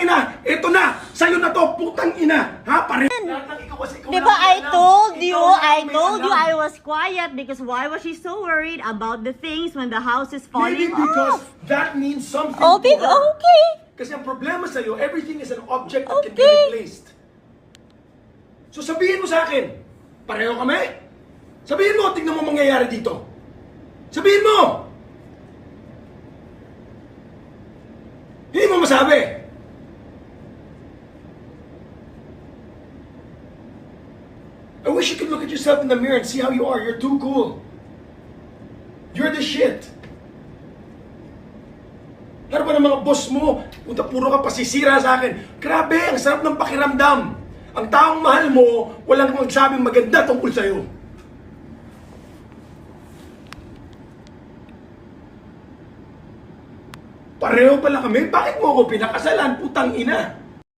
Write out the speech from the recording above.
ina, ito na, sa'yo na to, putang ina. Ha, pare? Lahat ng ikaw kasi, ikaw Diba lang I may alam. told you, Ikaw lang I may told you alam. I was quiet because why was she so worried about the things when the house is Maybe falling because off? that means something Oh, to her. okay. Kasi ang problema sa'yo, everything is an object that can be Okay. replaced. So sabihin mo sa akin, pareho kami? Sabihin mo, tingnan mo mangyayari dito. Sabihin mo! Hindi mo masabi. I wish you could look at yourself in the mirror and see how you are. You're too cool. You're the shit. Ano ba ng mga boss mo? Punta puro ka pasisira sa akin. Grabe, ang sarap ng pakiramdam. Ang taong mahal mo, walang magsabing maganda tungkol sa'yo. Pareho pala kami? Bakit mo ako pinakasalan? Putang ina.